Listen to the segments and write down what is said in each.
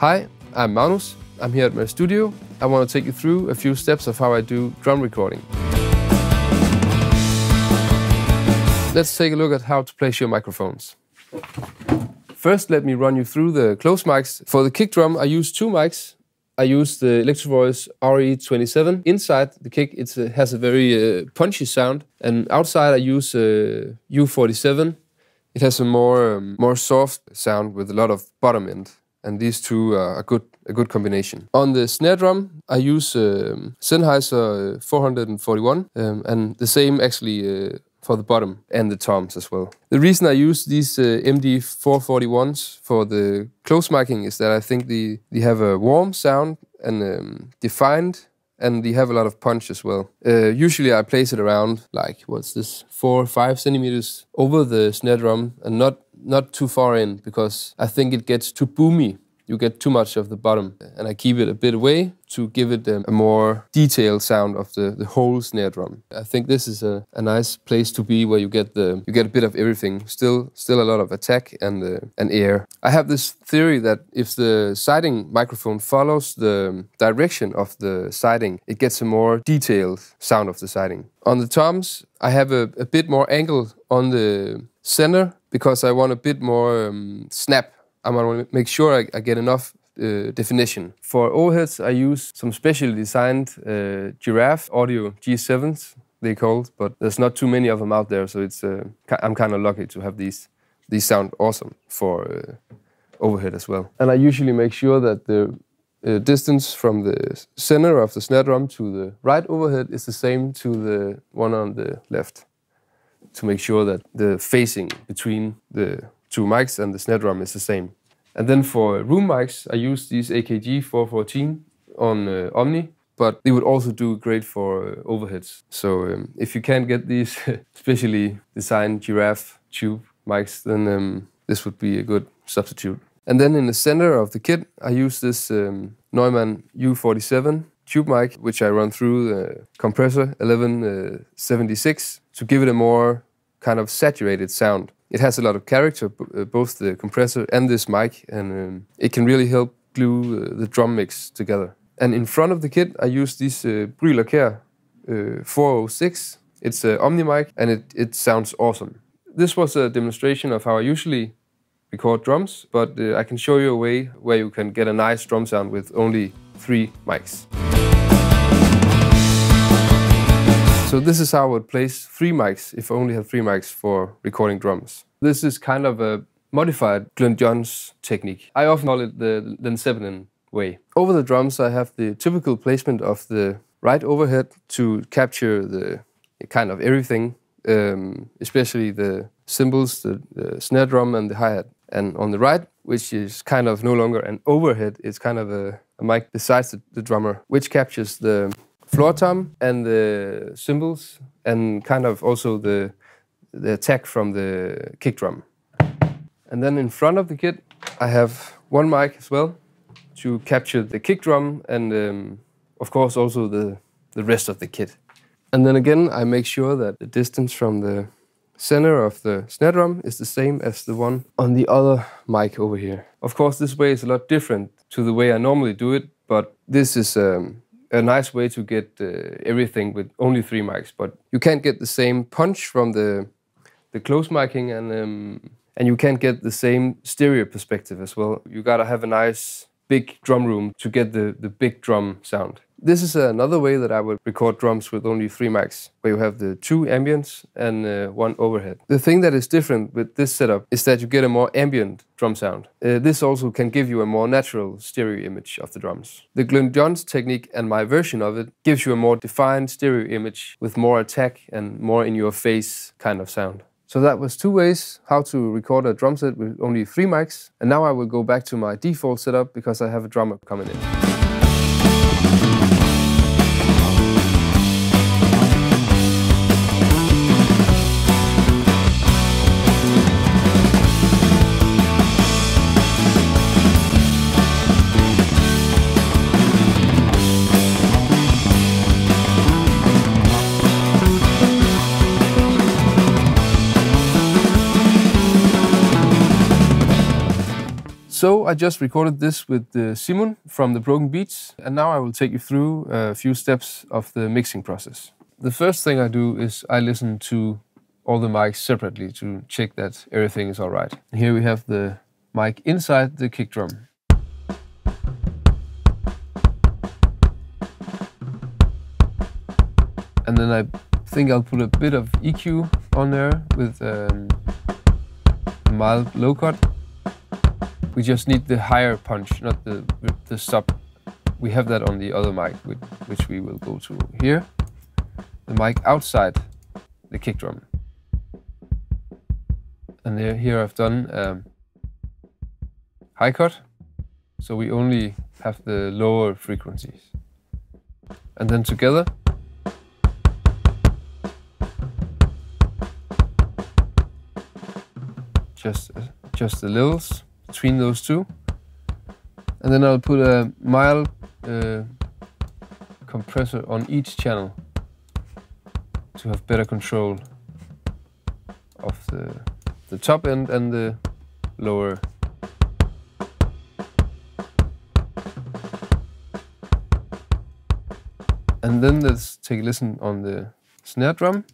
Hi, I'm Magnus. I'm here at my studio. I want to take you through a few steps of how I do drum recording. Let's take a look at how to place your microphones. First, let me run you through the close mics. For the kick drum, I use two mics. I use the electro-voice RE27. Inside the kick, it has a very punchy sound, and outside I use U47. It has a more soft sound with a lot of bottom end, and these two are a good combination. On the snare drum, I use Sennheiser 441, and the same actually for the bottom and the toms as well. The reason I use these MD 441s for the close miking is that I think they have a warm sound and defined, and they have a lot of punch as well. Usually I place it around, like, 4 or 5 centimeters over the snare drum, and not too far in, because I think it gets too boomy. You get too much of the bottom, and I keep it a bit away to give it a more detailed sound of the whole snare drum. I think this is a nice place to be, where you get a bit of everything. Still a lot of attack and air. I have this theory that if the siding microphone follows the direction of the siding, it gets a more detailed sound of the siding. On the toms, I have a bit more angle on the center because I want a bit more snap. I want to make sure I get enough definition. For overheads, I use some specially designed Giraffe audio G7s, they called, but there's not too many of them out there, so I'm kind of lucky to have these. These sound awesome for overhead as well. And I usually make sure that the distance from the center of the snare drum to the right overhead is the same to the one on the left, to make sure that the phasing between the two mics and the snare drum is the same. And then for room mics, I use these AKG 414 on Omni, but they would also do great for overheads. So if you can't get these specially designed Giraffe tube mics, then this would be a good substitute. And then in the center of the kit, I use this Neumann U47 tube mic, which I run through the compressor 1176 to give it a more kind of saturated sound. It has a lot of character, both the compressor and this mic, and it can really help glue the drum mix together. And in front of the kit, I use this Brüel Kjær 406. It's an Omni mic, and it sounds awesome. This was a demonstration of how I usually record drums, but I can show you a way where you can get a nice drum sound with only 3 mics. So this is how I would place 3 mics if I only had 3 mics for recording drums. This is kind of a modified Glenn Johns technique. I often call it the Len Sebenen way. Over the drums I have the typical placement of the right overhead to capture the kind of everything, especially the cymbals, the snare drum and the hi-hat. And on the right, which is kind of no longer an overhead, it's kind of a mic besides the drummer, which captures the floor tom and the cymbals, and kind of also the attack from the kick drum. And then in front of the kit, I have one mic as well to capture the kick drum and of course also the rest of the kit. And then again, I make sure that the distance from the center of the snare drum is the same as the one on the other mic over here. Of course, this way is a lot different to the way I normally do it, but this is a nice way to get everything with only 3 mics. But you can't get the same punch from the close miking, and you can't get the same stereo perspective as well. You gotta have a nice big drum room to get the big drum sound. This is another way that I would record drums with only 3 mics, where you have the 2 ambients and 1 overhead. The thing that is different with this setup is that you get a more ambient drum sound. This also can give you a more natural stereo image of the drums. The Glenn Johns technique and my version of it gives you a more defined stereo image with more attack and more in-your-face kind of sound. So that was 2 ways how to record a drum set with only 3 mics. And now I will go back to my default setup because I have a drummer coming in. So I just recorded this with Simon from the Broken Beats, and now I will take you through a few steps of the mixing process. The first thing I do is I listen to all the mics separately to check that everything is all right. Here we have the mic inside the kick drum. And then I think I'll put a bit of EQ on there with a mild low cut. We just need the higher punch, not the stop. We have that on the other mic, which we will go to here. The mic outside the kick drum. And here I've done high cut, so we only have the lower frequencies. And then together, just the levels between those two. And then I'll put a mild compressor on each channel to have better control of the top end and the lower. And then let's take a listen on the snare drum.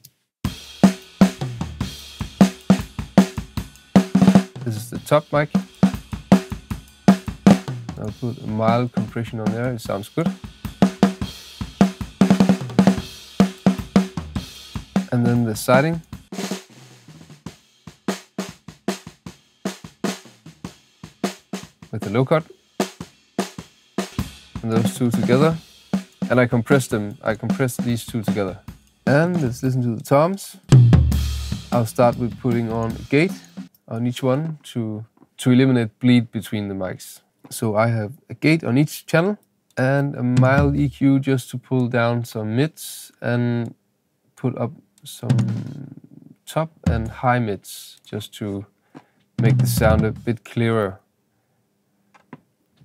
This is the top mic. I'll put a mild compression on there, it sounds good. And then the siding. With the low cut. And those two together. And I compress them. I compress these two together. And let's listen to the toms. I'll start with putting on a gate on each one to eliminate bleed between the mics. So I have a gate on each channel and a mild EQ just to pull down some mids and put up some top and high mids just to make the sound a bit clearer.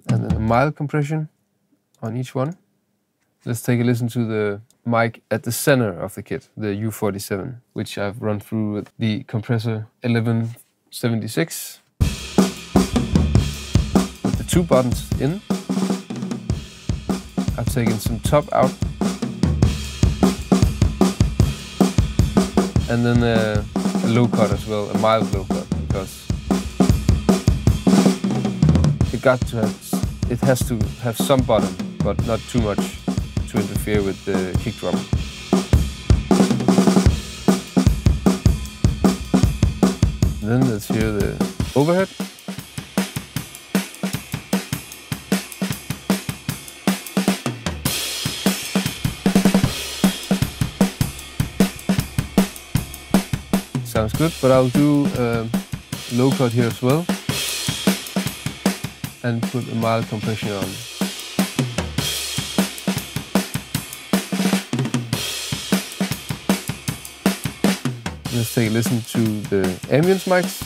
And then a mild compression on each one. Let's take a listen to the mic at the center of the kit, the U47, which I've run through with the compressor 1176. With the two buttons in. I've taken some top out. And then a low cut as well, a mild low cut, because it has to have some bottom, but not too much to interfere with the kick drum. Then let's hear the overhead. Sounds good, but I'll do a low cut here as well and put a mild compression on. Let's take a listen to the ambience mics.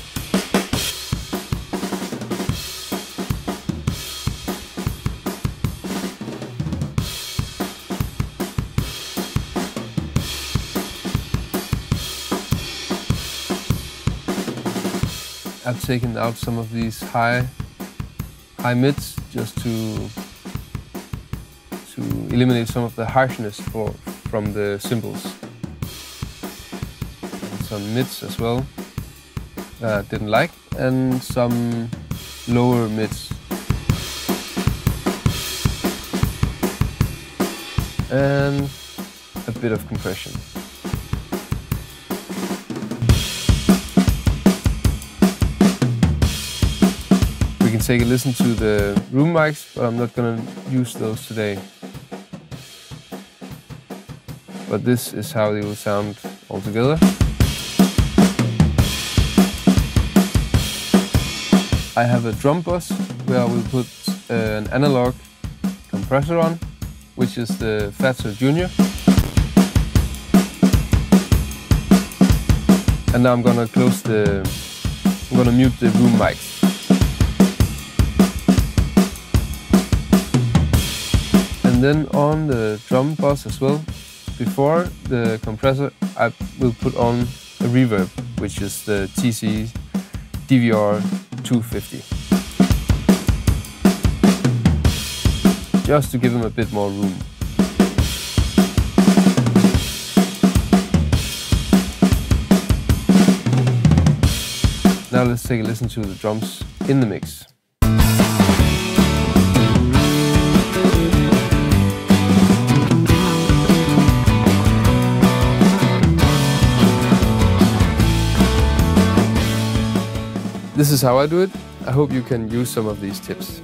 I've taken out some of these high mids just to eliminate some of the harshness from the cymbals. And some mids as well that I didn't like, and some lower mids. And a bit of compression. We can take a listen to the room mics, but I'm not going to use those today. But this is how they will sound all together. I have a drum bus where I will put an analog compressor on, which is the Fatso Junior. And now I'm gonna mute the room mics. And then on the drum bus as well, before the compressor, I will put on a reverb, which is the TC DVR 250. just to give them a bit more room. Now let's take a listen to the drums in the mix. This is how I do it. I hope you can use some of these tips.